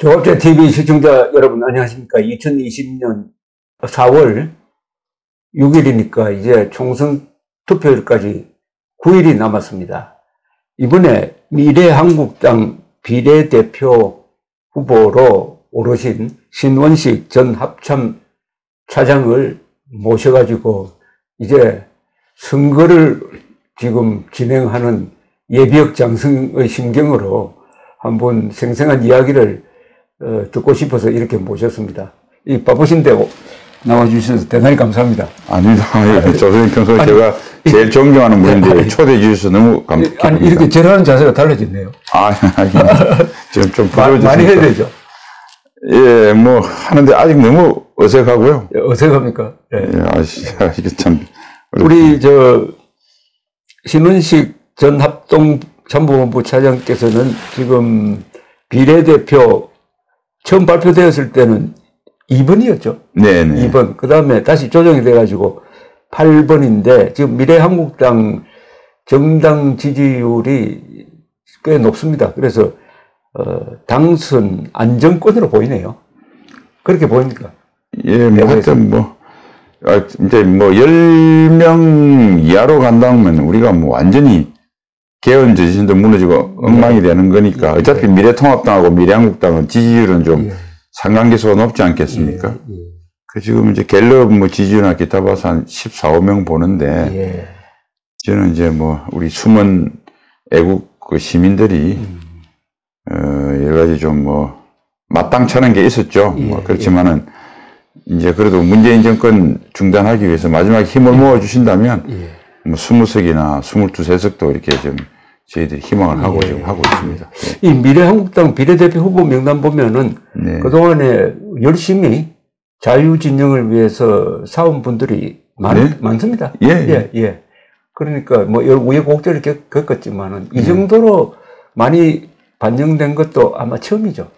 조갑제 TV 시청자 여러분 안녕하십니까. 2020년 4월 6일이니까 이제 총선 투표일까지 9일이 남았습니다. 이번에 미래한국당 비례대표 후보로 오르신 신원식 전 합참 차장을 모셔가지고 이제 선거를 지금 진행하는 예비역 장성의 심경으로 한번 생생한 이야기를 듣고 싶어서 이렇게 모셨습니다. 이 바쁘신데 나와주셔서 대단히 감사합니다. 아닙니다. 조선인 평소에 제가 제일 존경하는 분인데 초대해 주셔서 너무 감사합니다. 아니, 이렇게 절하는 자세가 달라졌네요. 지금 좀 부러워졌습니다. 많이 해야 되죠? 예, 뭐 하는데 아직 너무 어색하고요. 어색합니까? 예. 예, 이게 참. 우리 신원식 전 합동참모본부 차장께서는 지금 비례대표 처음 발표되었을 때는 2번이었죠. 네네. 2번. 그 다음에 다시 조정이 돼가지고 8번인데 지금 미래한국당 정당 지지율이 꽤 높습니다. 그래서 당선 안정권으로 보이네요. 그렇게 보입니까? 예, 뭐 하여튼 이제 10명 이하로 간다면 우리가 뭐 완전히 개헌 저지선도 무너지고 엉망이 되는 거니까 어차피 미래통합당하고 미래한국당은 지지율은 좀 상관계수가 높지 않겠습니까? 그 지금 이제 갤럽 지지율이나 기타 봐서 한 14, 15명 보는데 저는 이제 우리 숨은 애국 그 시민들이 여러 가지 좀 마땅찮은 게 있었죠. 그렇지만은 이제 그래도 문재인 정권 중단하기 위해서 마지막에 힘을 모아 주신다면 20석이나 22석도 이렇게 좀 저희들이 희망을 하고 지금 하고 있습니다. 이 미래한국당 비례대표 후보 명단 보면은 그동안에 열심히 자유진영을 위해서 싸운 분들이 많습니다. 예. 그러니까 우여곡절을 겪었지만은 이 정도로 많이 반영된 것도 아마 처음이죠.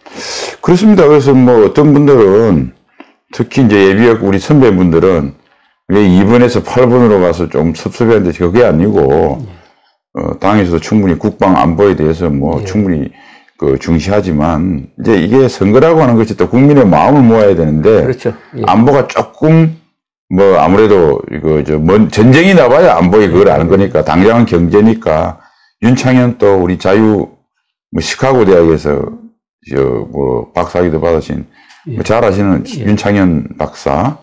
그렇습니다. 그래서 어떤 분들은 특히 이제 예비역 우리 선배분들은 왜 2번에서 8번으로 가서 좀 섭섭해하는데 그게 아니고 당에서도 충분히 국방 안보에 대해서 충분히 중시하지만 이제 이게 선거라고 하는 것이 또 국민의 마음을 모아야 되는데 그렇죠. 안보가 조금 아무래도 전쟁이 나봐야 안보에 그걸 아는 거니까 당장은 경제니까 윤창현 또 우리 시카고 대학에서 박사학위도 받으신 잘 아시는 윤창현 박사,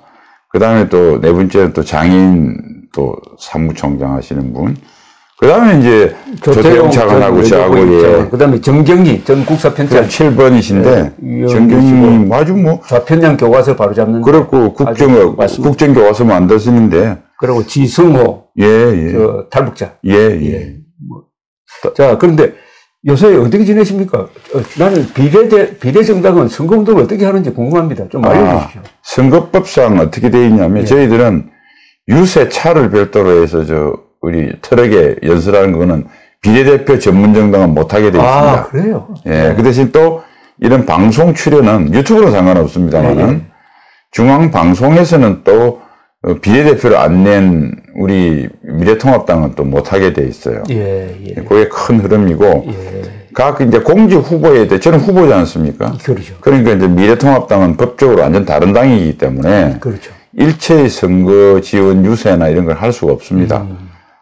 그 다음에 또 네 번째는 또 장인 또 사무총장 하시는 분, 그 다음에 이제 조태용 차관하고 저하고 그 다음에 정경희 전 국사편찬 7번이신데 정경희 아주 좌편향 교과서 바로 잡는 그렇고 국정교과서 만드시는데 그리고 지승호 탈북자 자 그런데 요새 어떻게 지내십니까? 나는 비례정당은 선거운동을 어떻게 하는지 궁금합니다. 좀 알려주십시오. 선거법상 어떻게 되어 있냐면 저희들은 유세차를 별도로 해서 우리 트럭에 연설하는 거는 비례대표 전문정당은 못하게 되어 있습니다. 아, 그래요? 예. 그 대신 또 이런 방송 출연은 유튜브는 상관없습니다만은 중앙방송에서는 또 비례대표를 안 낸 우리 미래통합당은 또 못하게 돼 있어요. 그게 큰 흐름이고, 각 이제 공직 후보에 대해, 저는 후보지 않습니까? 그렇죠. 그러니까 이제 미래통합당은 법적으로 완전 다른 당이기 때문에, 그렇죠. 일체의 선거 지원 유세나 이런 걸 할 수가 없습니다.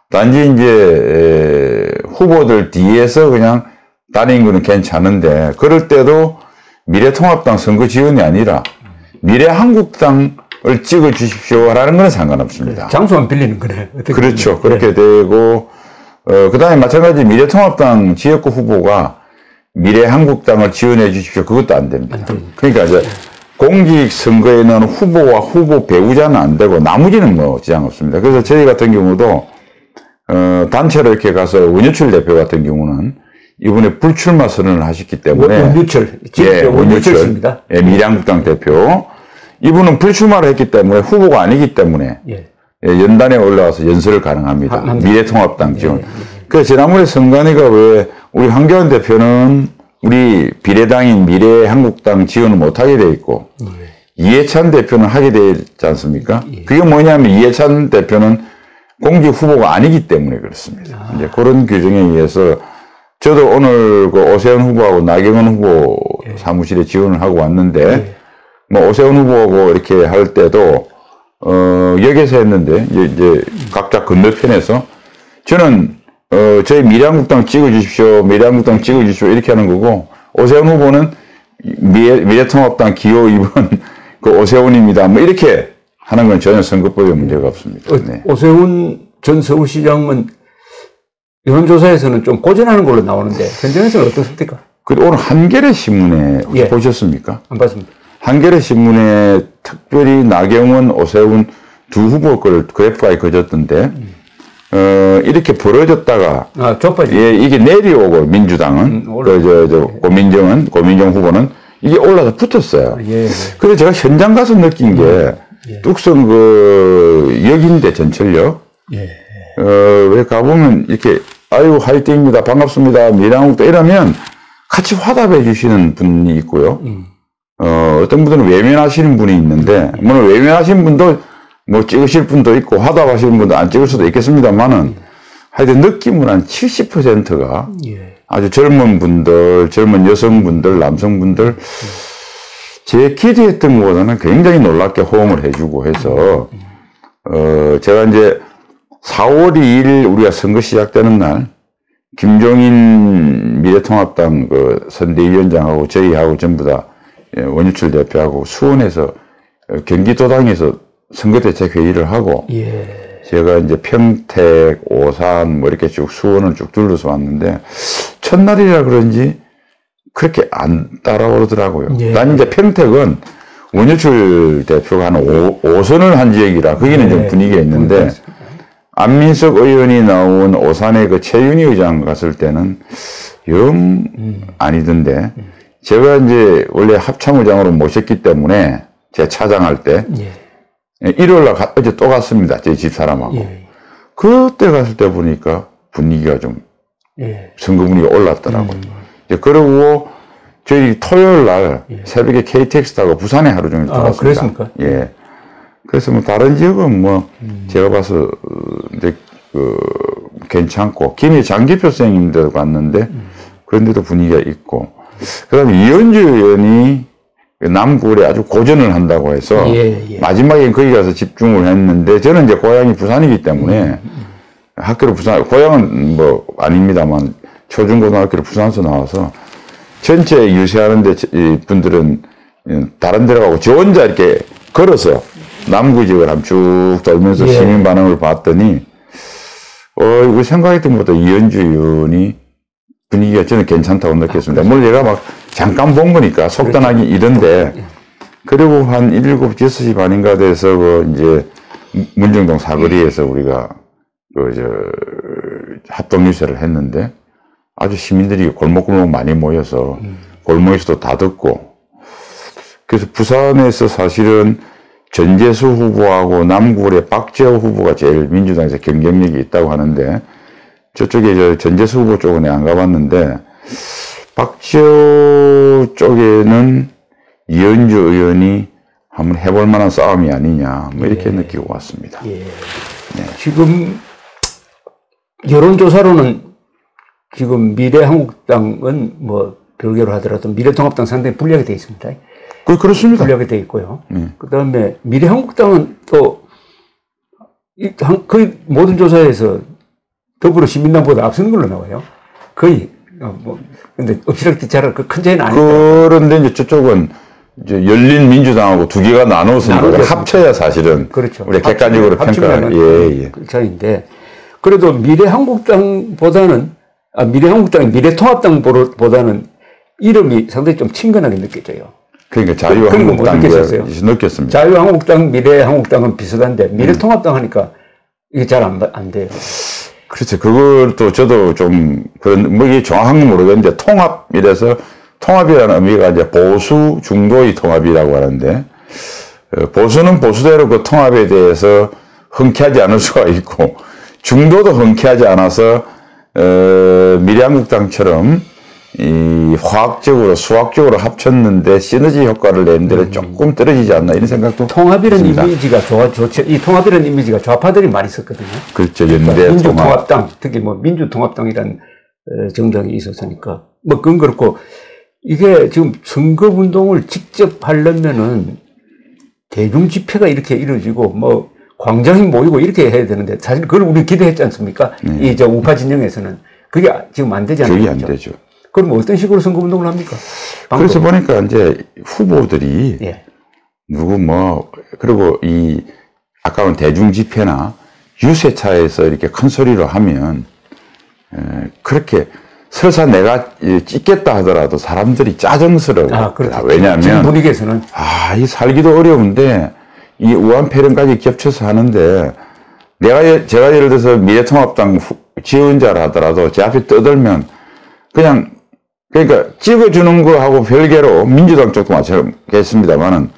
단지 이제, 후보들 뒤에서 그냥 다니는 거는 괜찮은데, 그럴 때도 미래통합당 선거 지원이 아니라, 미래한국당 을 찍어 주십시오라는 건 상관없습니다. 장소만 빌리는 거네. 그렇죠. 그렇게 되고, 그 다음에 마찬가지 미래통합당 지역구 후보가 미래한국당을 지원해 주십시오. 그것도 안 됩니다. 그러니까 이제 공직선거에는 후보와 후보 배우자는 안 되고 나머지는 지장 없습니다. 그래서 저희 같은 경우도, 단체로 이렇게 가서 원유철 대표 같은 경우는 이번에 불출마 선언을 하셨기 때문에. 원유철. 원유철입니다. 미래한국당 대표. 이분은 불출마를 했기 때문에 후보가 아니기 때문에 연단에 올라와서 연설을 가능합니다. 미래통합당 지원. 그래서 지난번에 선관위가 왜 우리 황교안 대표는 우리 비례당인 미래한국당 지원을 못하게 돼 있고 이해찬 대표는 하게 되지 않습니까? 그게 뭐냐면 이해찬 대표는 공직 후보가 아니기 때문에 그렇습니다. 이제 그런 규정에 의해서 저도 오늘 오세훈 후보하고 나경원 후보 사무실에 지원을 하고 왔는데, 뭐 오세훈 후보하고 이렇게 할 때도 여기서 했는데 이제 각자 건너편에서 저는 저희 미래한국당 찍어주십시오, 미래한국당 찍어주십시오 이렇게 하는 거고, 오세훈 후보는 미래통합당 기호 2번 그 오세훈입니다. 뭐 이렇게 하는 건 전혀 선거법에 문제가 없습니다. 네. 오세훈 전 서울시장은 여론조사에서는 좀 고전하는 걸로 나오는데 현장에서는 어떻습니까? 오늘 한겨레 신문에 예. 보셨습니까? 안 봤습니다. 한겨레 신문에 특별히 나경원, 오세훈 두 후보 걸 그래프가 그려졌던데, 이렇게 벌어졌다가, 예, 이게 내려오고, 민주당은, 고민정 후보는 이게 올라서 붙었어요. 예. 그래서 제가 현장 가서 느낀 게, 뚝성 역인데, 전철역. 왜 가보면 이렇게, 아유, 화이팅입니다. 반갑습니다. 미래한국당 이러면 같이 화답해 주시는 분이 있고요. 어떤 분들은 외면하시는 분이 있는데, 물론 외면하시는 분도 뭐 찍으실 분도 있고, 화답하시는 분도 안 찍을 수도 있겠습니다만은, 하여튼 느낌은 한 70%가 아주 젊은 분들, 젊은 여성분들, 남성분들, 제 기대했던 것보다는 굉장히 놀랍게 호응을 해주고 해서, 제가 이제 4월 2일 우리가 선거 시작되는 날, 김종인 미래통합당 선대위원장하고 저희하고 전부 다 원유철 대표하고 수원에서 경기도당에서 선거대책회의를 하고, 제가 이제 평택, 오산 뭐 이렇게 쭉 수원을 쭉 둘러서 왔는데, 첫날이라 그런지 그렇게 안 따라오더라고요. 난 이제 평택은 원유철 대표가 한 5선을 한 지역이라 거기는 좀 분위기가 있는데, 안민석 의원이 나온 오산의 그 최윤희 의장 갔을 때는 영 아니던데, 제가 이제 원래 합참의장으로 모셨기 때문에 제가 차장할 때 1월날 어제 또 갔습니다. 제 집사람하고. 그때 갔을 때 보니까 분위기가 좀 선거 분위기가 올랐더라고요. 그러고 저희 토요일 날 새벽에 KTX 타고 부산에 하루 종일 들어갔습니다. 그랬습니까? 예. 그래서 뭐 다른 지역은 뭐 제가 봐서 이제 괜찮고, 김해 장기표 선생님들 갔는데 그런데도 분위기가 있고, 그다음에 이현주 의원이 남구에 아주 고전을 한다고 해서 마지막에 거기 가서 집중을 했는데, 저는 이제 고향이 부산이기 때문에 학교를 고향은 뭐 아닙니다만 초중고등학교를 부산에서 나와서 전체 유세하는데 분들은 다른 데로 가고 저 혼자 이렇게 걸어서 남구 지역을 한번 쭉 돌면서 시민 반응을 봤더니, 이거 생각했던 것보다 이현주 의원이 분위기가 저는 괜찮다고 느꼈습니다. 물론 제가 막 잠깐 본 거니까 속단하기 이런데, 그리고 한 7, 6시 반인가 돼서 이제 문정동 사거리에서 우리가 합동 유세를 했는데, 아주 시민들이 골목골목 많이 모여서 골목에서도 다 듣고, 그래서 부산에서 사실은 전재수 후보하고 남구의 박지호 후보가 제일 민주당에서 경쟁력이 있다고 하는데, 저쪽에 전재수 후보 쪽은 안 가봤는데, 박지호 쪽에는 이현주 의원이 한번 해볼 만한 싸움이 아니냐, 뭐 이렇게 느끼고 왔습니다. 지금 여론조사로는 지금 미래한국당은 뭐 별개로 하더라도 미래통합당 상당히 불리하게 되어 있습니다. 그렇습니다. 불리하게 되어 있고요. 그 다음에 미래한국당은 또 거의 모든 조사에서 더불어시민당보다 앞서는 걸로 나와요. 거의 근데 엎치락뒤 잘 그 큰 차이는 아니에요. 그런데 이제 저쪽은 이제 열린 민주당하고 두 개가 나눠서 합쳐야 사실은 그렇죠. 우리 객관적으로 평가하는 그 차이인데, 그래도 미래한국당보다는 미래통합당보다는 이름이 상당히 좀 친근하게 느껴져요. 그러니까 자유한국당 느꼈습니다. 자유한국당, 미래한국당은 비슷한데 미래통합당 하니까 이게 잘 안 돼요. 그렇죠. 그것도 저도 좀 뭐 이게 정확한 건 모르겠는데, 통합이라서, 통합이라는 의미가 이제 보수 중도의 통합이라고 하는데, 보수는 보수대로 그 통합에 대해서 흔쾌하지 않을 수가 있고, 중도도 흔쾌하지 않아서 미래한국당처럼 이 화학적으로 수학적으로 합쳤는데 시너지 효과를 내는 데는 조금 떨어지지 않나, 이런 생각도 통합이라는 이미지가 좋죠. 이 통합이라는 이미지가 좌파들이 많이 썼거든요. 그렇죠. 연대 민주통합당, 특히 뭐 민주통합당이라는 정당이 있었으니까 뭐 그건 그렇고, 이게 지금 선거운동을 직접 하려면은 대중 집회가 이렇게 이루어지고 뭐 광장이 모이고 이렇게 해야 되는데 사실 그걸 우리 기대했지 않습니까? 이 저 우파 진영에서는 그게 지금 안 되지 않습니까? 그게 안 되죠. 그럼 어떤 식으로 선거운동을 합니까? 그래서 보니까 이제 후보들이 예. 누구 뭐 그리고 이 아까운 대중 집회나 유세차에서 이렇게 큰 소리로 하면 그렇게 설사 내가 찍겠다 하더라도 사람들이 짜증스러워. 그렇죠. 왜냐하면 지금 분위기에서는 이 살기도 어려운데 이 우한폐렴까지 겹쳐서 하는데 제가 예를 들어서 미래통합당 지원자라 하더라도 제 앞에 떠들면 그러니까 찍어주는 거하고 별개로 민주당 쪽도 마찬가지겠습니다만은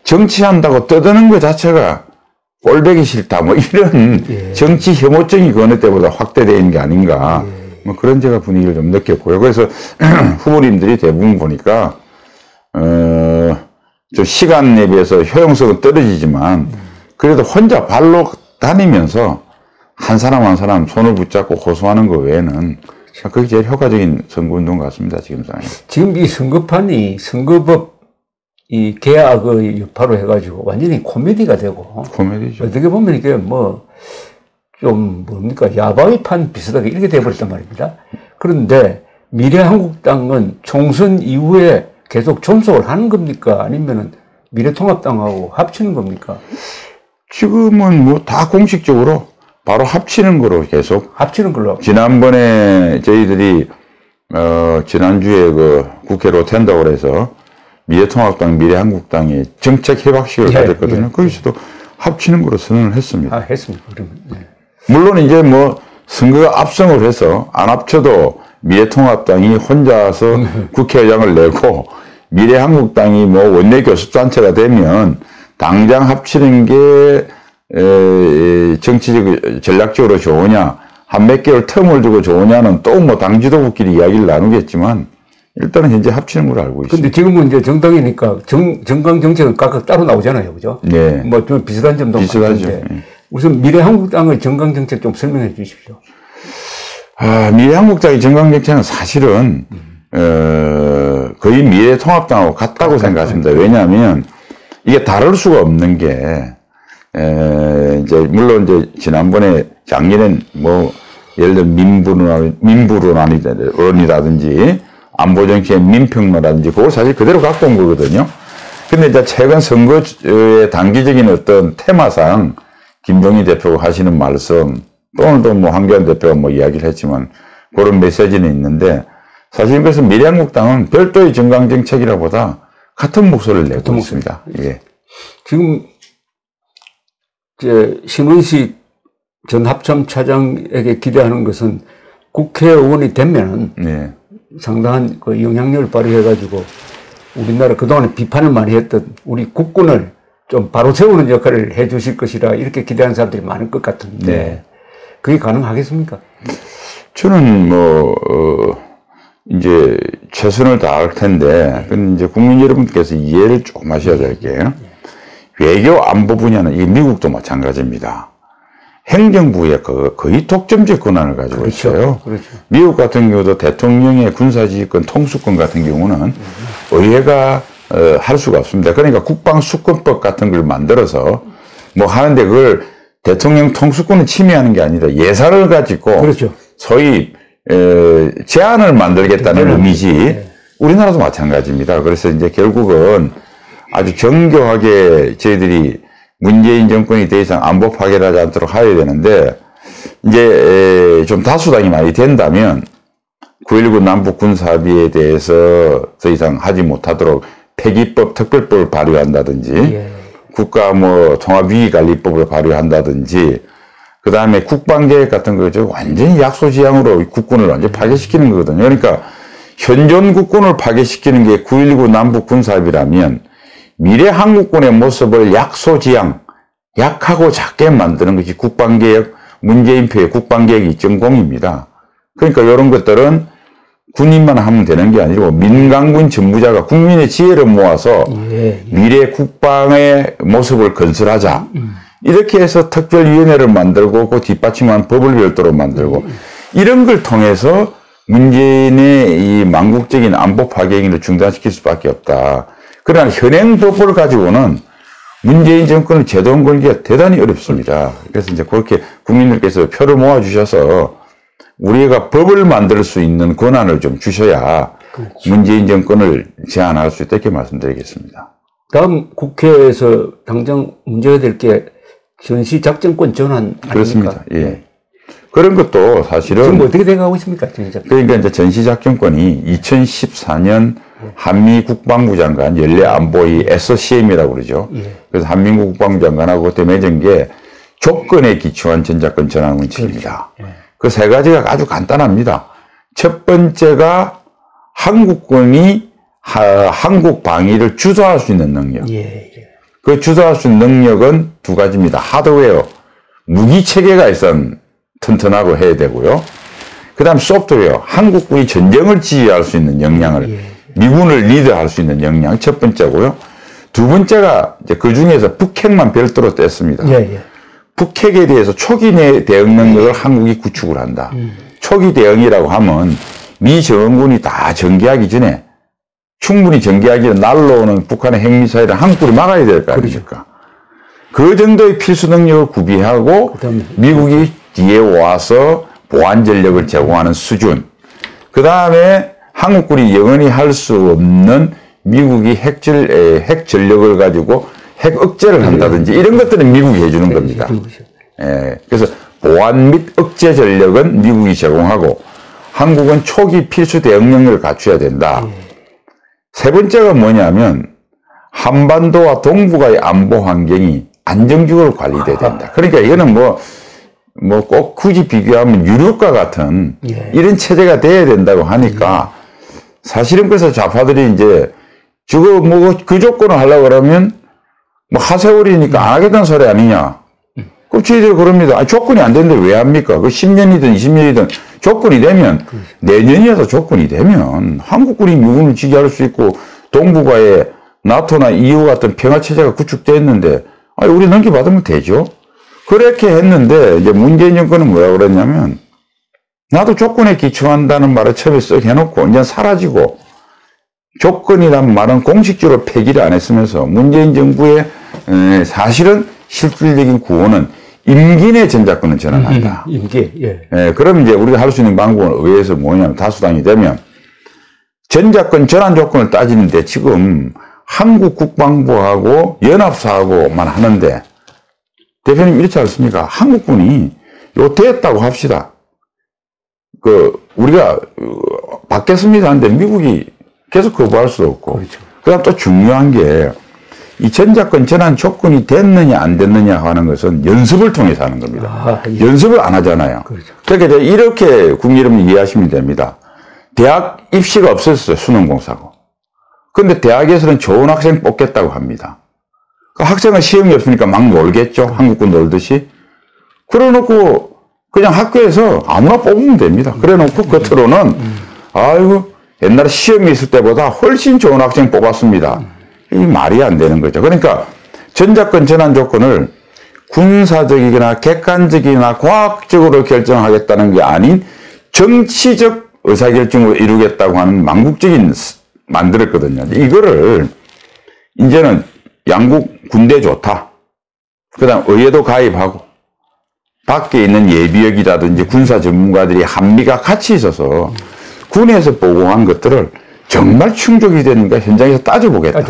정치한다고 떠드는 것 자체가 꼴보기 싫다 뭐 이런 정치 혐오증이 그 어느 때보다 확대되어 있는 게 아닌가 뭐 그런 제가 분위기를 좀 느꼈고요. 그래서 후보님들이 대부분 보니까 좀 시간에 비해서 효용성은 떨어지지만 그래도 혼자 발로 다니면서 한 사람 한 사람 손을 붙잡고 호소하는 거 외에는 그게 제일 효과적인 선거운동 같습니다. 지금 상황에. 지금 이 선거판이 선거법 이 개혁의 여파로 해가지고 완전히 코미디가 되고 코미디죠. 어떻게 보면 이게 뭐 좀 뭡니까 야바이 판 비슷하게 이렇게 돼버렸단 말입니다. 그런데 미래한국당은 총선 이후에 계속 존속을 하는 겁니까? 아니면은 미래통합당하고 합치는 겁니까? 지금은 뭐 다 공식적으로 바로 합치는 거로 계속. 합치는 걸로. 지난번에 저희들이, 지난주에 그 국회로 텐다고 해서 미래통합당, 미래한국당의 정책 협약식을 가졌거든요. 거기서도 합치는 거로 선언을 했습니다. 했습니다. 그러면. 네. 물론 이제 뭐 선거가 압승을 해서 안 합쳐도 미래통합당이 혼자서 국회의장을 내고 미래한국당이 뭐 원내 교섭단체가 되면 당장 합치는 게 정치적 전략적으로 좋으냐 한 몇 개월 텀을 두고 좋으냐는 또 뭐 당 지도부끼리 이야기를 나누겠지만 일단은 현재 합치는 걸로 알고 있습니다. 근데 지금은 이제 정당이니까 정강 정책은 각각 따로 나오잖아요, 그죠? 네. 뭐 좀 비슷한 점도 비슷하죠. 많은데 우선 미래한국당의 정강 정책 좀 설명해 주십시오. 미래한국당의 정강 정책은 사실은 거의 미래통합당하고 같다고 생각하십니다. 왜냐하면 이게 다를 수가 없는 게 이제 물론 이제 지난번에 작년엔 뭐 예를 들어 민부론이라든지 안보정치의 민평론이라든지 그걸 사실 그대로 갖고 온 거거든요. 근데 이제 최근 선거의 단기적인 어떤 테마상 김종인 대표가 하시는 말씀 또 오늘도 뭐 한교안 대표가 뭐 이야기를 했지만 그런 메시지는 있는데 사실 그래서 미래한국당은 별도의 정강정책이라보다 같은 목소리를 내고 있습니다. 예. 지금 이제 신원식 전 합참차장에게 기대하는 것은 국회의원이 되면은 네. 상당한 그 영향력을 발휘해가지고 우리나라 그동안에 비판을 많이 했던 우리 국군을 좀 바로 세우는 역할을 해 주실 것이라 이렇게 기대하는 사람들이 많을 것 같은데 네. 그게 가능하겠습니까? 저는 이제 최선을 다할 텐데, 근데 이제 국민 여러분께서 이해를 조금 하셔야 될 게, 외교 안보 분야는 이게 미국도 마찬가지입니다. 행정부에 거의 독점적 권한을 가지고 있어요. 그렇죠. 미국 같은 경우도 대통령의 군사지휘권, 통수권 같은 경우는 의회가 할 수가 없습니다. 그러니까 국방수권법 같은 걸 만들어서 뭐 하는데 그걸 대통령 통수권을 침해하는 게 아니라 예산을 가지고 그렇죠. 소위 제안을 만들겠다는 의미지 우리나라도 마찬가지입니다. 그래서 이제 결국은 아주 정교하게 저희들이 문재인 정권이 더 이상 안보 파괴를 하지 않도록 해야 되는데 이제 좀 다수당이 많이 된다면 9.19 남북 군사합의에 대해서 더 이상 하지 못하도록 폐기법 특별법을 발의한다든지 국가 뭐 통합위기관리법을 발의한다든지 그 다음에 국방계획 같은 거죠. 완전히 약소지향으로 국군을 완전히 파괴시키는 거거든요. 그러니까 현존 국군을 파괴시키는 게 9.19 남북 군사합의라면 미래 한국군의 모습을 약소지향, 약하고 작게 만드는 것이 국방개혁, 문재인표의 국방개혁 2.0입니다. 그러니까 이런 것들은 군인만 하면 되는 게 아니고 민간군 전부자가 국민의 지혜를 모아서 미래 국방의 모습을 건설하자. 이렇게 해서 특별위원회를 만들고 그 뒷받침한 법을 별도로 만들고 이런 걸 통해서 문재인의 이 망국적인 안보 파괴행위를 중단시킬 수밖에 없다. 그러나 현행 법을 가지고는 문재인 정권을 제동 걸기가 대단히 어렵습니다. 그래서 이제 그렇게 국민들께서 표를 모아주셔서 우리가 법을 만들 수 있는 권한을 좀 주셔야 그렇죠. 문재인 정권을 제한할 수 있다 이렇게 말씀드리겠습니다. 다음 국회에서 당장 문제가 될 게 전시작전권 전환 아닙니까? 그렇습니다. 예. 그런 것도 사실은 지금 어떻게 돼가고 있습니까? 그러니까 이제 전시작전권이 2014년 한미 국방부 장관 연례안보위 SOCM이라고 그러죠. 예. 그래서 한민국 국방부 장관하고 그때 맺은 게 조건에 기초한 전작권 전환 원칙입니다. 그렇죠. 예. 그 세 가지가 아주 간단합니다. 첫 번째가 한국군이 한국 방위를 주도할 수 있는 능력. 예. 그 주도할 수 있는 능력은 두 가지입니다. 하드웨어, 무기 체계가 일단 튼튼하고 해야 되고요. 그 다음 소프트웨어, 한국군이 전쟁을 지휘할 수 있는 역량을, 예. 미군을 리드할 수 있는 역량이 첫 번째고요. 두 번째가 이제 그 중에서 북핵만 별도로 뗐습니다. 예. 북핵에 대해서 초기 대응 능력을 한국이 구축을 한다. 초기 대응이라고 하면 미 정원군이 다 전개하기 전에 충분히 전개하기 전에 날라오는 북한의 핵미사일을 한국군이 막아야 될 거 아닙니까? 그 정도의 필수 능력을 구비하고 미국이 뒤에 와서 보안 전력을 제공하는 수준. 그 다음에 한국군이 영원히 할 수 없는 미국이 핵 전력을 가지고 핵 억제를 한다든지 이런 것들은 미국이 해주는 겁니다. 예, 그래서 보안 및 억제 전력은 미국이 제공하고 한국은 초기 필수 대응 능력을 갖춰야 된다. 세 번째가 뭐냐면 한반도와 동북아의 안보 환경이 안정적으로 관리돼야 된다. 그러니까 이거는 뭐 꼭 굳이 비교하면 유럽과 같은 이런 체제가 돼야 된다고 하니까 사실은 그래서 좌파들이 이제 저거 그 조건을 하려고 그러면 뭐 하세월이니까 안 하겠다는 소리 아니냐. 그럼 저희들이 그럽니다. 조건이 안 되는데 왜 합니까? 그 10년이든 20년이든 조건이 되면 내년이라도 조건이 되면 한국군이 미군을 지휘할 수 있고 동북아에 나토나 EU 같은 평화체제가 구축됐는데 우리 넘겨받으면 되죠. 그렇게 했는데 이제 문재인 정권은 뭐라고 그랬냐면 나도 조건에 기초한다는 말을 처음에 쓱 해놓고 이제 사라지고 조건이란 말은 공식적으로 폐기를 안 했으면서 문재인 정부의 사실은 실질적인 구호는 임기 내 전작권을 전환한다. 임기, 예. 그럼 이제 우리가 할 수 있는 방법은 의회에서 뭐냐면 다수당이 되면 전작권 전환 조건을 따지는데 지금 한국 국방부하고 연합사하고만 하는데 대표님 이렇지 않습니까? 한국군이 요 됐다고 합시다. 우리가 받겠습니다 하는데 미국이 계속 거부할 수도 없고. 그렇죠. 그다음 또 중요한 게 이 전작권 전환 조건이 됐느냐 안 됐느냐 하는 것은 연습을 통해서 하는 겁니다. 연습을 안 하잖아요. 그렇죠. 그러니까 이렇게 국민 여러분 이해하시면 됩니다. 대학 입시가 없었어요. 수능 공사고. 그런데 대학에서는 좋은 학생 뽑겠다고 합니다. 그 학생은 시험이 없으니까 막 놀겠죠. 한국군 놀듯이. 그래놓고 그냥 학교에서 아무나 뽑으면 됩니다. 그래놓고 겉으로는 아이고 옛날에 시험이 있을 때보다 훨씬 좋은 학생 뽑았습니다. 이 말이 안 되는 거죠. 그러니까 전작권 전환 조건을 군사적이거나 객관적이거나 과학적으로 결정하겠다는 게 아닌 정치적 의사결정으로 이루겠다고 하는 망국적인 만들었거든요. 이거를 이제는 양국 군대 좋다. 그 다음 의회도 가입하고 밖에 있는 예비역이라든지 군사 전문가들이 한미가 같이 있어서 군에서 보고한 것들을 정말 충족이 되는가 현장에서 따져보겠다.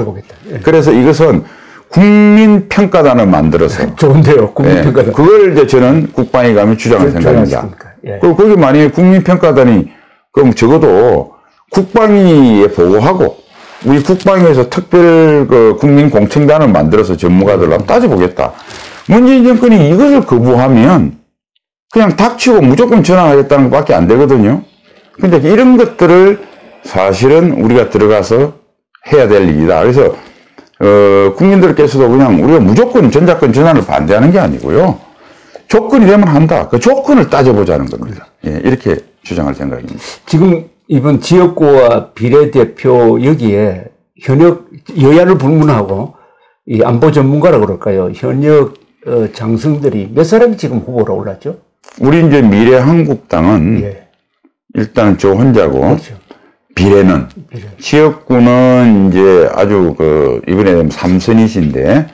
예. 그래서 이것은 국민평가단을 만들어서. 좋은데요, 국민평가단. 예, 그걸 이제 저는 국방에 가면 주장할 생각입니다. 예. 그리고 거기 만약에 국민평가단이 그럼 적어도 국방위에 보고하고 우리 국방위에서 특별 국민공청단을 만들어서 전문가들하고 따져보겠다. 문재인 정권이 이것을 거부하면 그냥 닥치고 무조건 전환하겠다는 것밖에 안 되거든요. 근데 이런 것들을 사실은 우리가 들어가서 해야 될 일이다. 그래서 국민들께서도 그냥 우리가 무조건 전작권 전환을 반대하는 게 아니고요. 조건이 되면 한다. 그 조건을 따져보자는 겁니다. 예, 이렇게 주장할 생각입니다. 지금 이번 지역구와 비례대표 여기에 현역 여야를 불문하고 이 안보 전문가라고 그럴까요? 현역 장성들이 몇 사람이 지금 후보로 올랐죠? 우리 이제 미래한국당은 예. 일단 저 혼자고, 그렇죠. 비례는, 비례. 지역구는 이제 아주 이번에 3선이신데,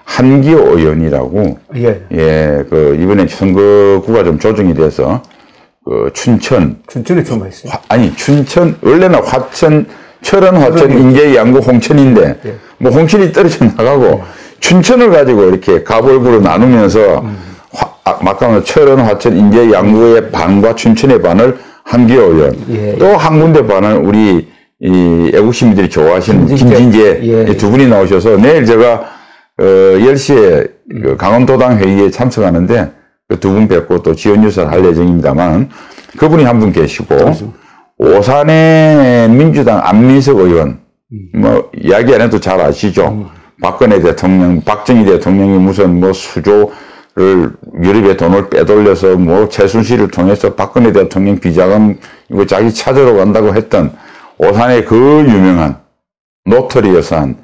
한기호 의원이라고, 예. 이번에 선거구가 좀 조정이 돼서, 춘천에 출마했어요. 춘천, 원래는 철원, 화천, 인제, 양구, 홍천인데, 예. 뭐 홍천이 떨어져 나가고, 춘천을 가지고 이렇게 가볼구로 나누면서, 막강한 철원, 화천, 인제, 양구의 반과 춘천의 반을 한기호 의원, 예. 또 한 군데 반을 우리, 애국시민들이 좋아하시는 김진재 예. 두 분이 나오셔서 내일 제가, 10시에 강원도당 회의에 참석하는데, 그 두 분 뵙고 또 지원 유사를 할 예정입니다만, 그분이 한 분 계시고, 오산의 민주당 안민석 의원, 뭐, 이야기 안 해도 잘 아시죠? 박근혜 대통령, 박정희 대통령이 무슨 뭐 수조를, 유럽에 돈을 빼돌려서 뭐 최순실을 통해서 박근혜 대통령 비자금 이거 자기 찾으러 간다고 했던 오산의 그 유명한 노터리 여산,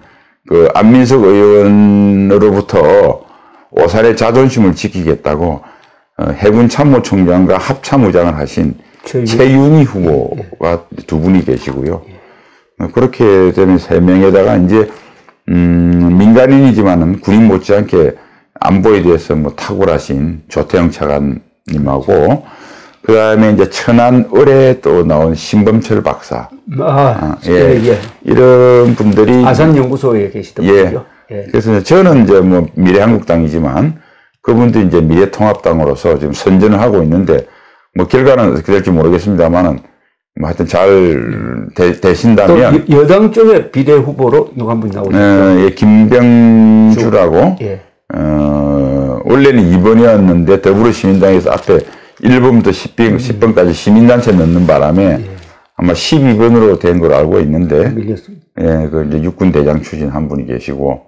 안민석 의원으로부터 오산의 자존심을 지키겠다고 해군 참모총장과 합참의장을 하신 최윤희 후보가 두 분이 계시고요. 그렇게 되면 세 명에다가 이제 민간인이지만은 군인 못지않게 안보에 대해서 뭐 탁월하신 조태영 차관님하고 그 다음에 이제 천안 을에 또 나온 신범철 박사. 예. 이런 분들이. 아산연구소에 계시던 분이요. 예. 그래서 저는 이제 뭐 미래한국당이지만 그분도 이제 미래통합당으로서 지금 선전을 하고 있는데 뭐 결과는 어떻게 될지 모르겠습니다만은 뭐 하여튼 잘 되신다면. 또 여당 쪽에 비례 후보로 누가 한 분 나오셨죠? 예, 김병주라고. 예. 원래는 2번이었는데 더불어시민당에서 앞에 1번부터 10번까지 시민단체 넣는 바람에 아마 12번으로 된 걸 알고 있는데, 밀렸습니다. 예, 이제 육군 대장 추진 한 분이 계시고,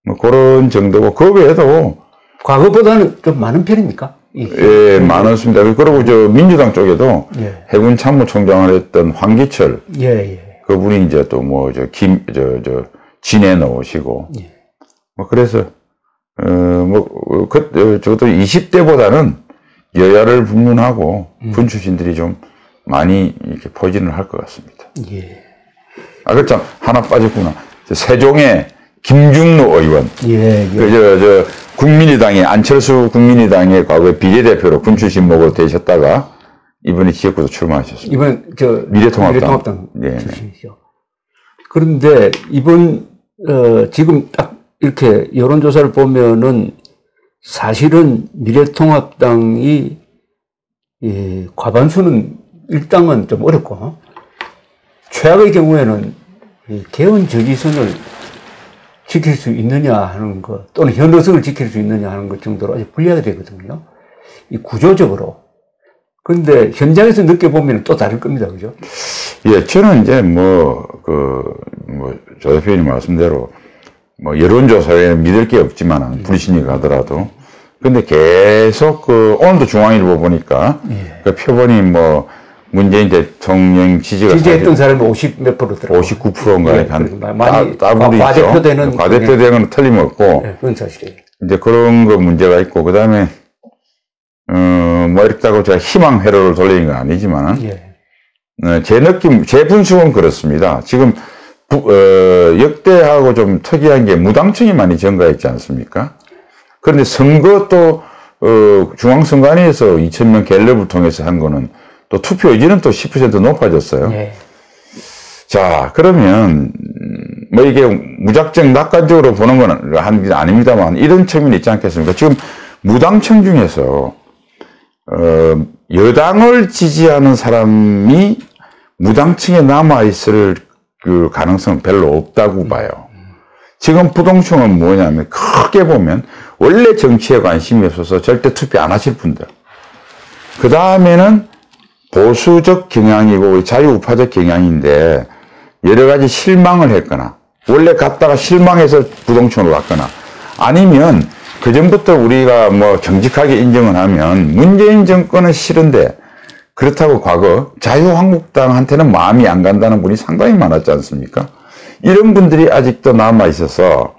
뭐 그런 정도고, 그 외에도. 과거보다는 좀 많은 편입니까? 예, 많았습니다. 그리고 민주당 쪽에도 해군 참모총장을 했던 황기철. 그분이 이제 또 뭐, 진에 넣으시고. 뭐 그래서, 저도 20대보다는 여야를 불문하고 군 출신들이 좀 많이 이렇게 포진을 할 것 같습니다. 예. 그렇죠. 하나 빠졌구나. 세종의 김중로 의원. 국민의당의, 안철수 국민의당의 과거에 비례대표로 군 출신 모고 되셨다가 이번에 지역구도 출마하셨습니다. 이번, 미래통합당. 출신이죠. 그런데 이번, 지금 딱 이렇게 여론조사를 보면은 사실은 미래통합당이 과반수는 일당은 좀 어렵고 최악의 경우에는 개헌 저지선을 지킬 수 있느냐 하는 것 또는 현어성을 지킬 수 있느냐 하는 것 정도로 아주 불리하게 되거든요. 이 구조적으로. 그런데 현장에서 느껴보면 또 다를 겁니다. 그죠? 예, 저는 이제 조 대표님 말씀대로 뭐 여론조사에 믿을 게 없지만 불신이 가더라도 근데 계속 오늘도 중앙일보 보니까 그 표본이 뭐 문재인 대통령 지지했던 사람이 50 몇 프로더라고요. 59%인가 많이 과대표되는 과대표되는 건 틀림없고 그건 사실이에요. 이제 그런 거 문제가 있고 그다음에 뭐 이렇다고 제가 희망 회로를 돌리는 건 아니지만 제 느낌 제 분석은 그렇습니다. 지금 역대하고 좀 특이한 게 무당층이 많이 증가했지 않습니까? 그런데 선거 또, 중앙선관위에서 2,000명 갤럽을 통해서 한 거는 또 투표 의지는 또 10% 높아졌어요. 자, 그러면, 뭐 이게 무작정 낙관적으로 보는 건 아닙니다만 이런 측면이 있지 않겠습니까? 지금 무당층 중에서, 여당을 지지하는 사람이 무당층에 남아있을 그 가능성은 별로 없다고 봐요. 지금 부동층은 뭐냐면 크게 보면 원래 정치에 관심이 없어서 절대 투표 안 하실 분들. 그 다음에는 보수적 경향이고 자유우파적 경향인데 여러 가지 실망을 했거나 원래 갔다가 실망해서 부동층으로 갔거나 아니면 그전부터 우리가 뭐 정직하게 인정을 하면 문재인 정권은 싫은데 그렇다고 과거 자유한국당한테는 마음이 안 간다는 분이 상당히 많았지 않습니까? 이런 분들이 아직도 남아 있어서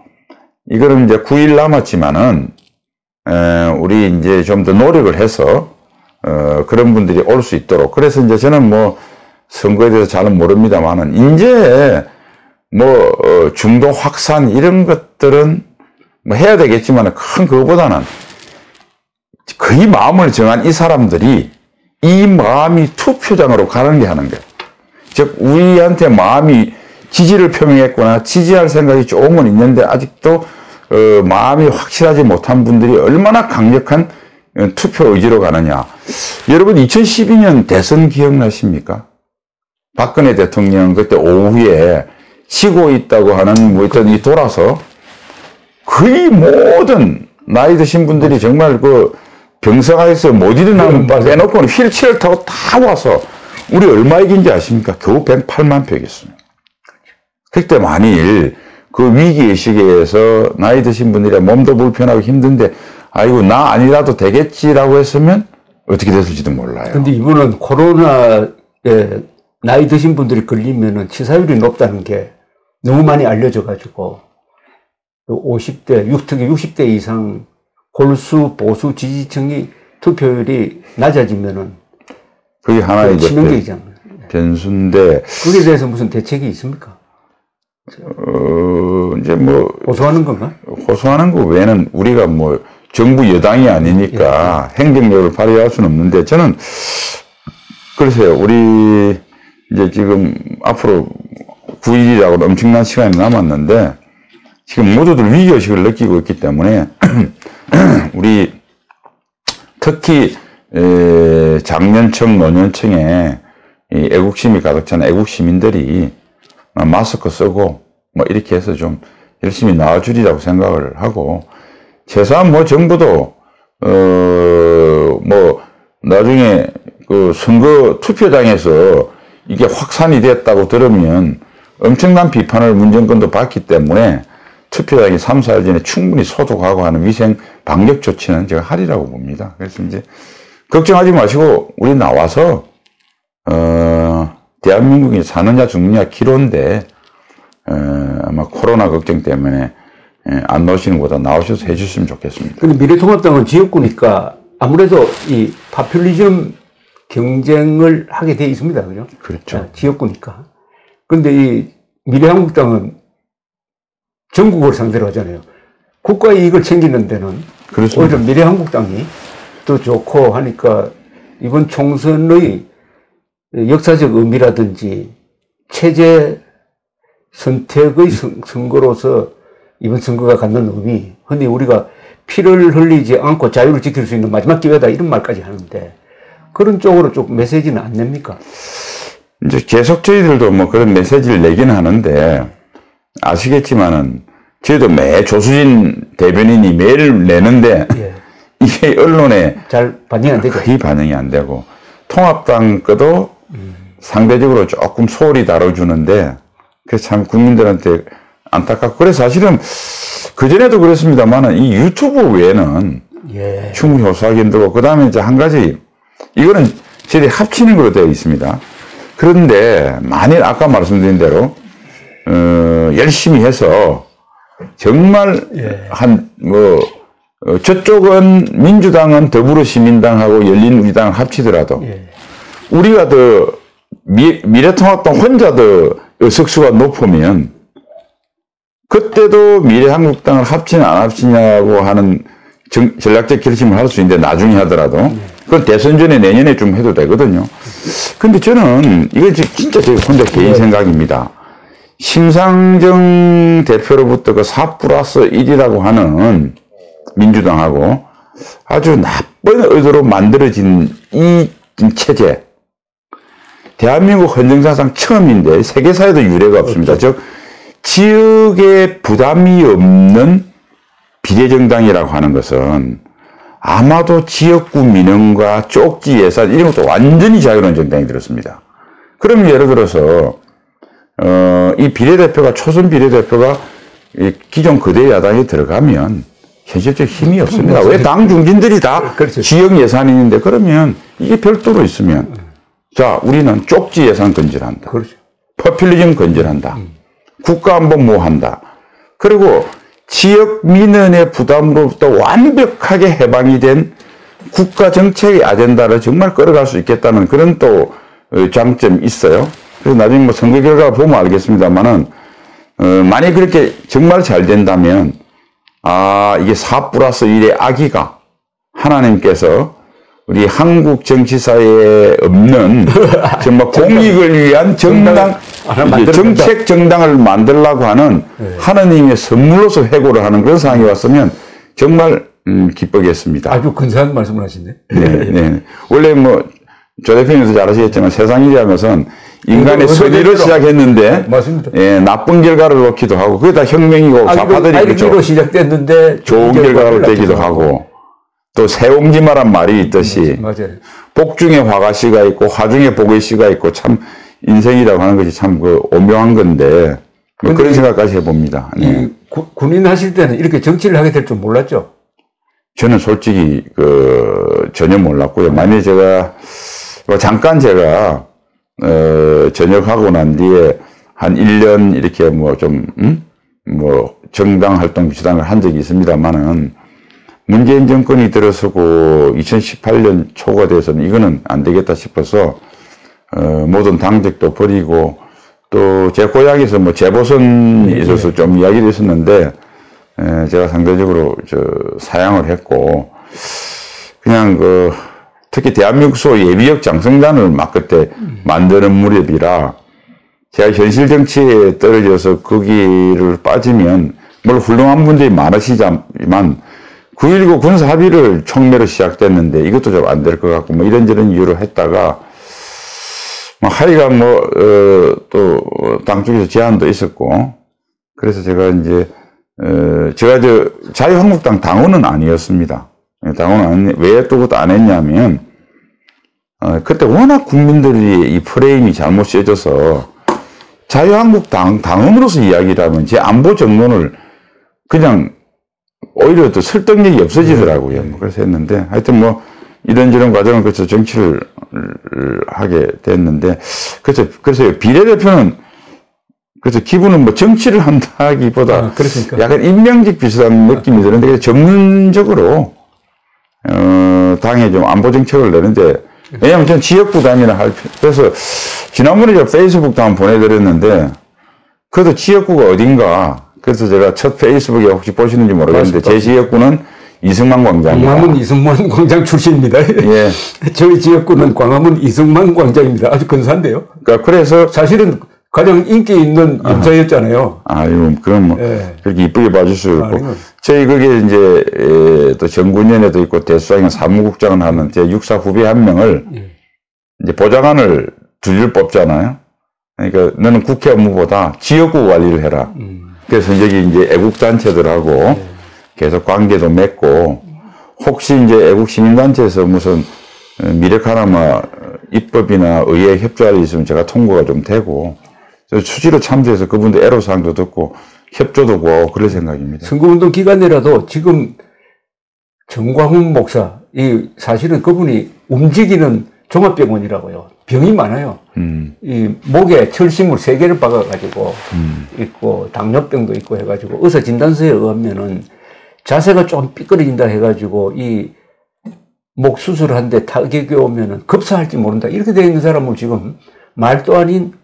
이거는 이제 9일 남았지만은 우리 이제 좀 더 노력을 해서 그런 분들이 올 수 있도록. 그래서 이제 저는 뭐 선거에 대해서 잘은 모릅니다만은 이제 뭐 중도 확산 이런 것들은 뭐 해야 되겠지만 큰 그거보다는 거의 마음을 정한 이 사람들이 이 마음이 투표장으로 가는 게 하는 거예요. 즉 우리한테 마음이 지지를 표명했거나 지지할 생각이 조금은 있는데 아직도 마음이 확실하지 못한 분들이 얼마나 강력한 투표 의지로 가느냐. 여러분 2012년 대선 기억나십니까? 박근혜 대통령 그때 오후에 지고 있다고 하는 뭐 있던 이 돌아서 거의 모든 나이 드신 분들이 정말 그 병상에서 못 일어나면 빼놓고는 휠체어를 타고 다 와서 우리 얼마 이긴지 아십니까? 겨우 108만 표 이겼습니다. 그때 만일 그 위기의 시기에서 나이 드신 분들이 몸도 불편하고 힘든데 아이고 나 아니라도 되겠지라고 했으면 어떻게 됐을지도 몰라요. 근데 이분은 코로나에 나이 드신 분들이 걸리면은 치사율이 높다는 게 너무 많이 알려져 가지고 50대, 특히 60대 이상 골수 보수 지지층이 투표율이 낮아지면은 그게 하나의 치명적이잖아요. 변수인데 그에 대해서 무슨 대책이 있습니까? 이제 뭐 호소하는 건가? 호소하는 거 외에는 우리가 뭐 정부 여당이 아니니까 행정력을 발휘할 수는 없는데 저는 글쎄요 우리 이제 지금 앞으로 9일이라고 엄청난 시간이 남았는데 지금 모두들 위기의식을 느끼고 있기 때문에 우리 특히 장년층, 노년층에 이 애국심이 가득 찬 애국 시민들이 마스크 쓰고 뭐 이렇게 해서 좀 열심히 나와주리라고 생각을 하고 최소한 뭐 정부도 뭐 나중에 그 선거 투표장에서 이게 확산이 됐다고 들으면 엄청난 비판을 문정권도 받기 때문에 투표장이 3, 4일 전에 충분히 소독하고 하는 위생 방역 조치는 제가 하리라고 봅니다. 그래서 이제 걱정하지 마시고 우리 나와서 대한민국이 사느냐 죽느냐 기로인데 아마 코로나 걱정 때문에 안 나오시는 것보다 나오셔서 해주시면 좋겠습니다. 근데 미래통합당은 지역구니까 아무래도 이 파퓰리즘 경쟁을 하게 돼 있습니다. 그죠? 그렇죠. 지역구니까. 근데 이 미래한국당은 전국을 상대로 하잖아요. 국가 이익을 챙기는 데는 그렇습니다. 오히려 미래한국당이 더 좋고 하니까 이번 총선의 역사적 의미라든지 체제 선택의 선거로서 이번 선거가 갖는 의미, 흔히 우리가 피를 흘리지 않고 자유를 지킬 수 있는 마지막 기회다 이런 말까지 하는데 그런 쪽으로 좀 메시지는 안 냅니까? 이제 계속 저희들도 뭐 그런 메시지를 내긴 하는데 아시겠지만은 저희도 매 조수진 대변인이 매일 내는데 이게 언론에 잘 반영이 안 되죠. 거의 반영이 안 되고 통합당 거도 상대적으로 조금 소홀히 다뤄주는데 그래서 참 국민들한테 안타깝고 그래서 사실은 그전에도 그랬습니다만은 이 유튜브 외에는 충분히 호소하기 힘들고 그 다음에 이제 한 가지 이거는 저희들이 합치는 걸로 되어 있습니다. 그런데 만일 아까 말씀드린 대로 열심히 해서 정말 저쪽은 민주당은 더불어시민당하고 열린우리당을 합치더라도 우리가 더 미래통합당 혼자 더 의석수가 높으면 그때도 미래한국당을 합치냐 안 합치냐고 하는 전략적 결심을 할 수 있는데 나중에 하더라도 그건 대선 전에 내년에 좀 해도 되거든요. 근데 저는 이건 진짜 제 혼자 개인 생각입니다. 심상정 대표로부터 그 4+1이라고 하는 민주당하고 아주 나쁜 의도로 만들어진 이 체제. 대한민국 헌정사상 처음인데 세계사에도 유례가 없습니다. 즉 지역에 부담이 없는 비례정당이라고 하는 것은 아마도 지역구 민영과 쪽지 예산 이런 것도 완전히 자유로운 정당이 들었습니다. 그럼 예를 들어서 이 비례대표가 초선 비례대표가 기존 거대 야당에 들어가면 현실적 힘이 없습니다. 왜 당 중진들이 다 지역 예산이 있는데 그러면 이게 별도로 있으면 자 우리는 쪽지 예산 건절한다. 포퓰리즘 건절한다. 국가안보 뭐 한다. 그리고 지역 민원의 부담으로부터 완벽하게 해방이 된 국가 정책의 아젠다를 정말 끌어갈 수 있겠다는 그런 또 장점이 있어요. 그래서 나중에 뭐 선거 결과 보면 알겠습니다만은 만약 그렇게 정말 잘 된다면 이게 4+1의 아기가 하나님께서 우리 한국 정치사에 없는 정말 공익을 위한 정당, 정책 정당을 만들려고 하는 하나님의 선물로서 회고를 하는 그런 상황이 왔으면 정말 기쁘겠습니다. 아주 근사한 말씀을 하시네. 네. 원래 뭐 조 대표님도 잘 아시겠지만 세상일이 하면서 인간의 선의로 시작했는데 맞습니다. 예, 나쁜 결과를 놓기도 하고 그게 다 혁명이고 좌파들이 그렇죠. 시작됐는데 좋은 결과를 내기도 하고 또 새옹지마란 말이 있듯이 맞아요. 복 중에 화가씨가 있고 화 중에 복의씨가 있고 참 인생이라고 하는 것이 참 그 오묘한 건데 뭐 그런 생각까지 해봅니다. 네. 군인 하실 때는 이렇게 정치를 하게 될 줄 몰랐죠? 저는 솔직히 전혀 몰랐고요. 만약에 제가 잠깐 제가 전역하고 난 뒤에 한 1년 이렇게 뭐 정당 활동 비슷한 걸 한 적이 있습니다만은 문재인 정권이 들어서고 2018년 초가 돼서는 이거는 안 되겠다 싶어서 모든 당적도 버리고 또 제 고향에서 뭐 재보선이 있어서 좀 이야기도 있었는데 제가 상대적으로 사양을 했고 그냥 특히 대한민국 소 예비역 장성단을 막 그때 만드는 무렵이라 제가 현실 정치에 떨어져서 거기를 빠지면 물론 훌륭한 분들이 많으시지만 9.19 군사 합의를 촉매로 시작됐는데 이것도 좀 안 될 것 같고 뭐 이런저런 이유로 했다가 하여간 또 당 쪽에서 제안도 있었고 그래서 제가 이제 제가 자유한국당 당원은 아니었습니다. 당원은 아닌데 왜 또 그것도 안 했냐면 그때 워낙 국민들이 이 프레임이 잘못 씌워져서 자유한국당 당원으로서 이야기를 하면 제 안보 정론을 그냥 오히려 또 설득력이 없어지더라고요. 그래서 했는데 하여튼 뭐 이런저런 과정을 거쳐서 정치를 하게 됐는데 그래서 비례대표는 그래서 기분은 뭐 정치를 한다기보다 약간 임명직 비슷한 느낌이 드는데 전문적으로 당에 좀 안보 정책을 내는데 왜냐면 전 지역구 단위나 그래서 지난번에 제가 페이스북도 한번 보내드렸는데 그래도 지역구가 어딘가 그래서 제가 첫 페이스북에 혹시 보시는지 모르겠는데 제 지역구는 이승만 광장입니다. 광화문 이승만 광장 출신입니다. 예. 저희 지역구는 광화문 이승만 광장입니다. 아주 근사한데요. 그래서 사실은 가장 인기 있는 염사였잖아요. 그럼 뭐 그렇게 이쁘게 봐줄 수 있고 저희 거기에 이제 또 정군연에도 있고 대수장에 사무국장을 하는 제 육사 후배 한 명을 이제 보좌관을 2줄 뽑잖아요. 그러니까 너는 국회 업무보다 지역구 관리를 해라. 그래서 여기 이제 애국단체들하고 계속 관계도 맺고 혹시 이제 애국시민단체에서 무슨 미래카나마 입법이나 의회 협조할 일 있으면 제가 통보가 좀 되고 수시로 참조해서 그분들 애로사항도 듣고 협조도 구하고 그럴 생각입니다. 선거운동 기간이라도 지금 정광훈 목사 사실은 그분이 움직이는 종합병원이라고요. 병이 많아요. 이 목에 철심을 3개를 박아가지고 있고 당뇨병도 있고 해가지고 의사 진단서에 의하면은 자세가 좀 삐끄러진다 해가지고 이 목 수술하는데 타격이 오면은 급사할지 모른다 이렇게 되어 있는 사람을 지금 말도 아닌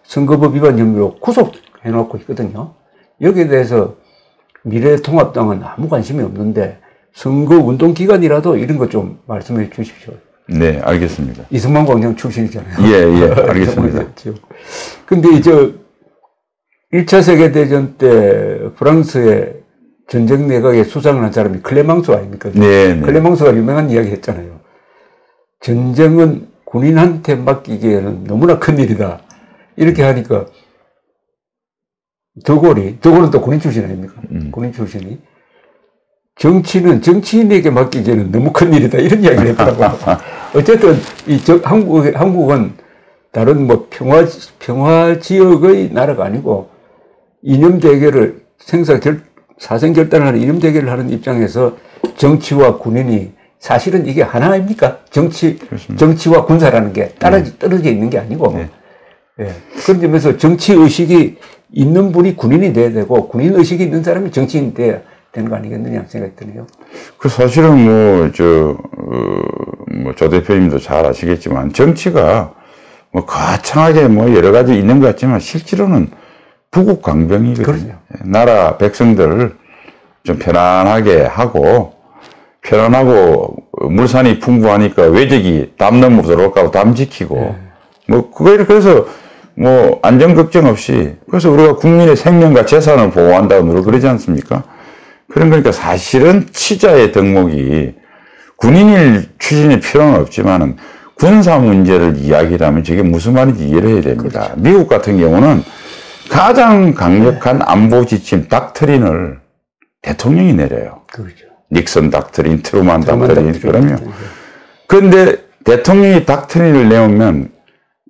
선거법 위반 혐의로 구속해놓고 있거든요. 여기에 대해서 미래통합당은 아무 관심이 없는데 선거운동 기간이라도 이런 거 좀 말씀해 주십시오. 네, 알겠습니다. 이승만 광장 출신이잖아요. 예, 알겠습니다. 근데 1차 세계대전 때 프랑스의 전쟁 내각에 수상을 한 사람이 클레망소 아닙니까? 네. 클레망소가 유명한 이야기 했잖아요. 전쟁은 군인한테 맡기기에는 너무나 큰일이다. 이렇게 하니까 드골은 또 군인 출신 아닙니까? 군인 출신이 정치는 정치인에게 맡기기에는 너무 큰일이다. 이런 이야기를 했더라고요. 어쨌든 한국은 다른 뭐 평화 지역의 나라가 아니고 이념 대결을 사생 결단하는 이념 대결을 하는 입장에서 정치와 군인이 사실은 이게 하나 아닙니까? 정치와 군사라는 게 떨어져 있는 게 아니고. 네. 예. 그런 점에서 정치 의식이 있는 분이 군인이 돼야 되고 군인 의식이 있는 사람이 정치인이 돼야 되는 거 아니겠느냐 생각이 드네요. 그 사실은 조 대표님도 잘 아시겠지만 정치가 거창하게 여러 가지 있는 것 같지만 실제로는 부국강병이거든요. 그렇죠. 나라 백성들을 좀 편안하고 물산이 풍부하니까 외적이 담 넘어 들어올까 담 지키고 그래서 안전 걱정 없이 그래서 우리가 국민의 생명과 재산을 보호한다고 늘 그러지 않습니까? 그러니까 사실은 치자의 덕목이 군인일 추진이 필요는 없지만은 군사 문제를 이야기하면 저게 무슨 말인지 이해를 해야 됩니다. 그렇죠. 미국 같은 경우는 가장 강력한 안보 지침 닥트린을 대통령이 내려요. 그렇죠. 닉슨 닥트린, 트루만 닥트린 그러면 그런데 대통령이 닥트린을 내오면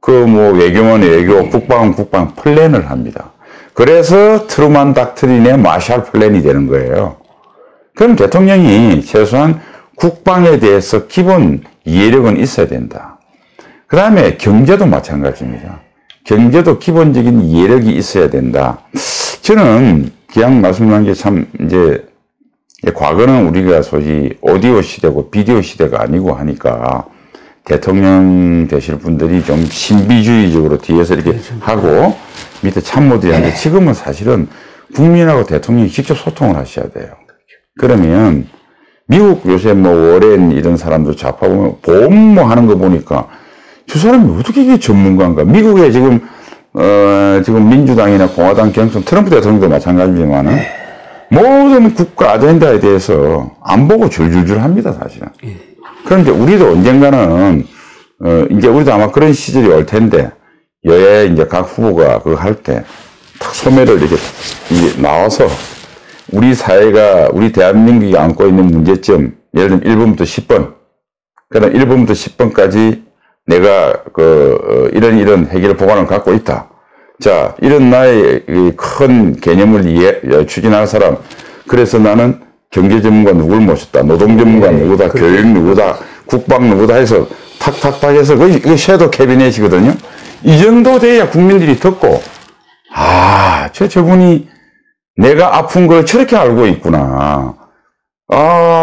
외교원이 외교, 국방은 국방 플랜을 합니다. 그래서 트루만 닥트린의 마샬 플랜이 되는 거예요. 그럼 대통령이 최소한 국방에 대해서 기본 이해력은 있어야 된다. 그 다음에 경제도 마찬가지입니다. 경제도 기본적인 이해력이 있어야 된다. 저는 그냥 말씀드린 게 참 과거는 우리가 소위 오디오 시대고 비디오 시대가 아니고 하니까 대통령 되실 분들이 좀 신비주의적으로 뒤에서 이렇게 하고 밑에 참모들이 하는데 지금은 사실은 국민하고 대통령이 직접 소통을 하셔야 돼요. 그러면 미국 요새 워렌 이런 사람들 좌파 보면 보험 하는 거 보니까 저 사람이 어떻게 이게 전문가인가. 미국에 지금 민주당이나 공화당 경선 트럼프 대통령도 마찬가지지만은 모든 국가 아젠다에 대해서 안 보고 줄줄줄 합니다, 사실은. 그런데 우리도 언젠가는, 우리도 아마 그런 시절이 올 텐데, 여야 각 후보가 그거 할 때, 탁 소매를 이렇게 나와서, 우리 사회가, 우리 대한민국이 안고 있는 문제점, 예를 들면 1번부터 10번, 그 다음 1번부터 10번까지 내가 이런 해결 보관을 갖고 있다. 자, 이런 나의 큰 개념을 추진할 사람. 그래서 나는 경제 전문가 누굴 모셨다. 노동 전문가 누구다. 교육 누구다. 국방 누구다 해서 탁탁탁 해서 이거 섀도우 캐비넷이거든요. 이 정도 돼야 국민들이 듣고, 저분이 내가 아픈 걸 저렇게 알고 있구나.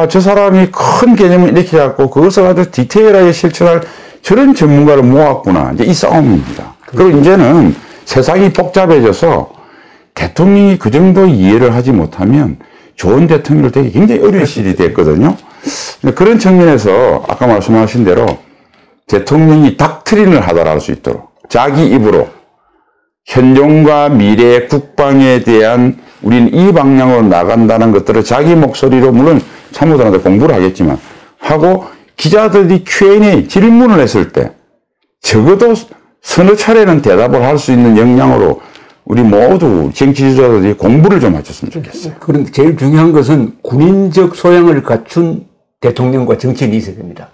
저 사람이 큰 개념을 이렇게 갖고 그것을 아주 디테일하게 실천할 저런 전문가를 모았구나. 이제 이 싸움입니다. 그리고 이제는 세상이 복잡해져서 대통령이 그 정도 이해를 하지 못하면 좋은 대통령을 되기 굉장히 어려운 시절이 됐거든요. 그런 측면에서 아까 말씀하신 대로 대통령이 닥트린을 하달할 수 있도록 자기 입으로 현존과 미래의 국방에 대한 우리는 이 방향으로 나간다는 것들을 자기 목소리로 물론 참모들한테 공부를 하겠지만 하고 기자들이 Q&A 질문을 했을 때 적어도 서너 차례는 대답을 할 수 있는 역량으로 우리 모두 정치지도자들이 공부를 좀 하셨으면 좋겠어요. 그런데 제일 중요한 것은 군인적 소양을 갖춘 대통령과 정치인이 있어야 됩니다.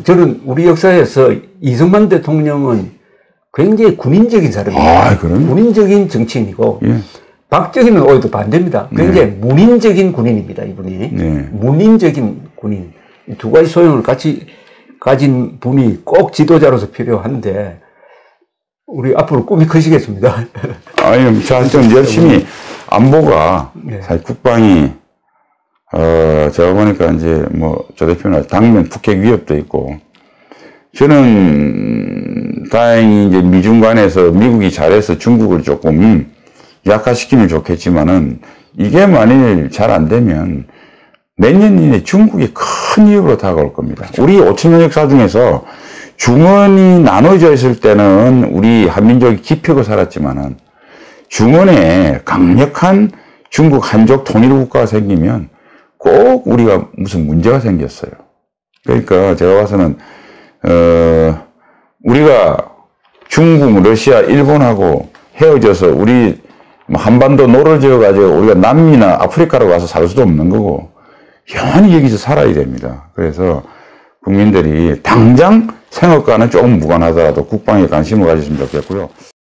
저는 우리 역사에서 이승만 대통령은 굉장히 군인적인 사람입니다. 군인적인 정치인이고 박정희는 오히려 반대입니다. 굉장히 문인적인 군인입니다. 이분이. 문인적인 군인. 두 가지 소양을 같이 가진 분이 꼭 지도자로서 필요한데 우리 앞으로 꿈이 크시겠습니다. 좀 열심히 안보가 사실 국방이 제가 보니까 조 대표는 당면 북핵 위협도 있고 저는 다행히 미중 간에서 미국이 잘해서 중국을 조금 약화시키면 좋겠지만은 이게 만일 잘 안 되면 몇 년 이내 중국이 큰 위협으로 다가올 겁니다. 우리 5천년 역사 중에서 중원이 나눠져 있을 때는 우리 한민족이 기피하고 살았지만은 중원에 강력한 중국 한족 통일 국가가 생기면 꼭 우리가 무슨 문제가 생겼어요. 그러니까 제가 봐서는 우리가 중국, 러시아, 일본하고 헤어져서 우리 한반도 노를 지어가지고 우리가 남미나 아프리카로 가서 살 수도 없는 거고 영원히 여기서 살아야 됩니다. 그래서 국민들이 당장 생업과는 조금 무관하더라도 국방에 관심을 가졌으면 좋겠고요.